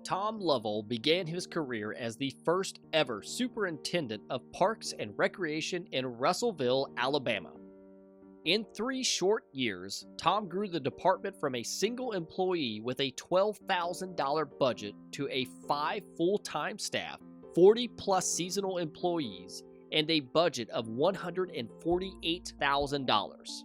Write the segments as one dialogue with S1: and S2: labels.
S1: Tom Lovell began his career as the first ever superintendent of parks and recreation in Russellville, Alabama. In 3 short years, Tom grew the department from a single employee with a $12,000 budget to a 5 full-time staff, 40-plus seasonal employees, and a budget of $148,000.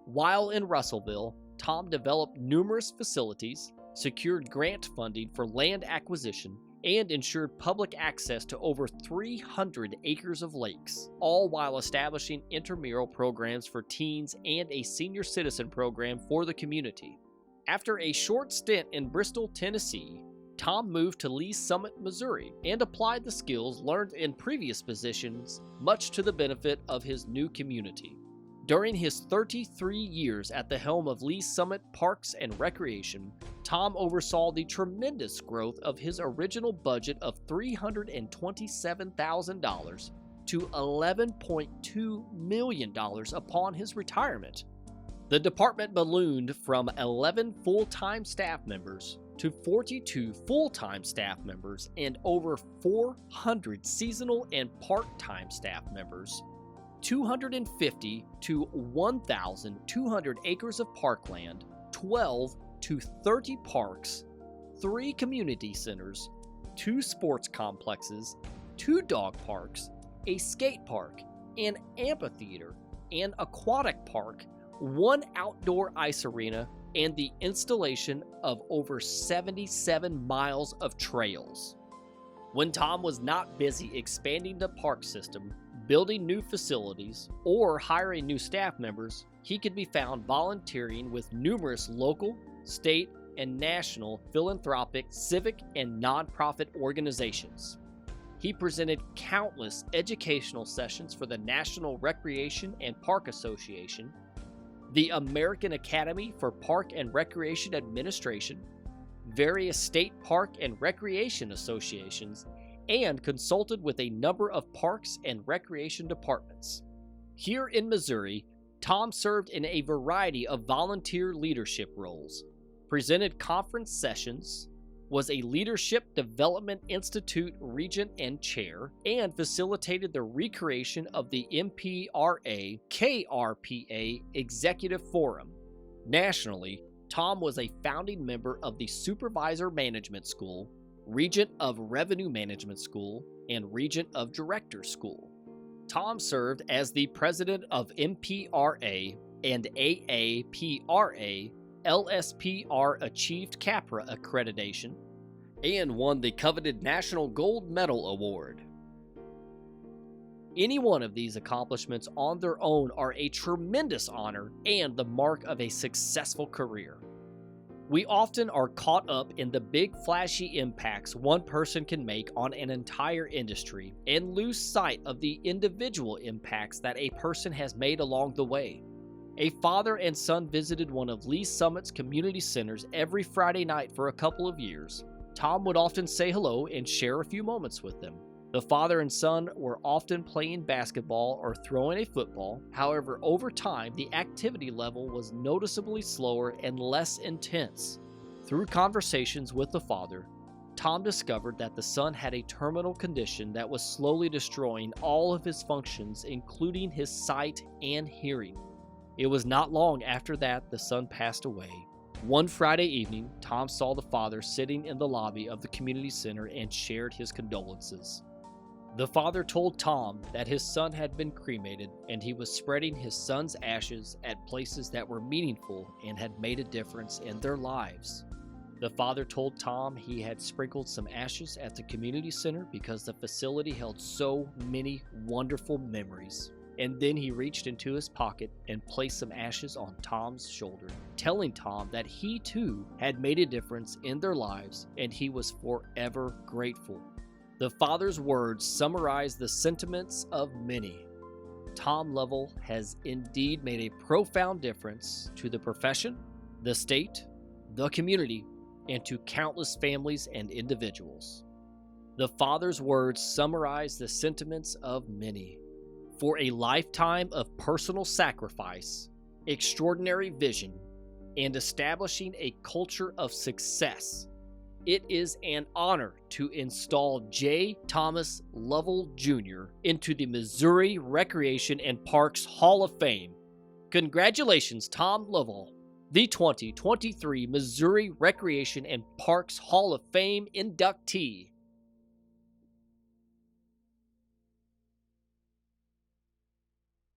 S1: While in Russellville, Tom developed numerous facilities, secured grant funding for land acquisition, and ensured public access to over 300 acres of lakes, all while establishing intramural programs for teens and a senior citizen program for the community. After a short stint in Bristol, Tennessee, Tom moved to Lee's Summit, Missouri, and applied the skills learned in previous positions, much to the benefit of his new community. During his 33 years at the helm of Lee's Summit Parks and Recreation, Tom oversaw the tremendous growth of his original budget of $327,000 to $11.2 million upon his retirement. The department ballooned from 11 full-time staff members to 42 full-time staff members and over 400 seasonal and part-time staff members, 250 to 1,200 acres of parkland, 12 to 30 parks, 3 community centers, 2 sports complexes, 2 dog parks, a skate park, an amphitheater, an aquatic park, 1 outdoor ice arena, and the installation of over 77 miles of trails. When Tom was not busy expanding the park system, building new facilities, or hiring new staff members, he could be found volunteering with numerous local, state, and national philanthropic, civic, and nonprofit organizations. He presented countless educational sessions for the National Recreation and Park Association, the American Academy for Park and Recreation Administration, various state park and recreation associations, and consulted with a number of parks and recreation departments. Here in Missouri, Tom served in a variety of volunteer leadership roles, presented conference sessions, was a Leadership Development Institute regent and chair, and facilitated the recreation of the MPRA KRPA Executive Forum. Nationally, Tom was a founding member of the Supervisor Management School, Regent of Revenue Management School, and Regent of Directors School. Tom served as the president of MPRA and AAPRA LSPR achieved CAPRA accreditation, and won the coveted National Gold Medal Award. Any one of these accomplishments on their own are a tremendous honor and the mark of a successful career. We often are caught up in the big flashy impacts one person can make on an entire industry and lose sight of the individual impacts that a person has made along the way. A father and son visited one of Lee's Summit's community centers every Friday night for a couple of years. Tom would often say hello and share a few moments with them. The father and son were often playing basketball or throwing a football. However, over time, the activity level was noticeably slower and less intense. Through conversations with the father, Tom discovered that the son had a terminal condition that was slowly destroying all of his functions, including his sight and hearing. It was not long after that the son passed away. One Friday evening, Tom saw the father sitting in the lobby of the community center and shared his condolences. The father told Tom that his son had been cremated and he was spreading his son's ashes at places that were meaningful and had made a difference in their lives. The father told Tom he had sprinkled some ashes at the community center because the facility held so many wonderful memories. And then he reached into his pocket and placed some ashes on Tom's shoulder, telling Tom that he too had made a difference in their lives and he was forever grateful. The father's words summarize the sentiments of many. Tom Lovell has indeed made a profound difference to the profession, the state, the community, and to countless families and individuals. The father's words summarize the sentiments of many. For a lifetime of personal sacrifice, extraordinary vision, and establishing a culture of success, it is an honor to install J. Thomas Lovell Jr. into the Missouri Recreation and Parks Hall of Fame. Congratulations, Tom Lovell, the 2023 Missouri Recreation and Parks Hall of Fame inductee.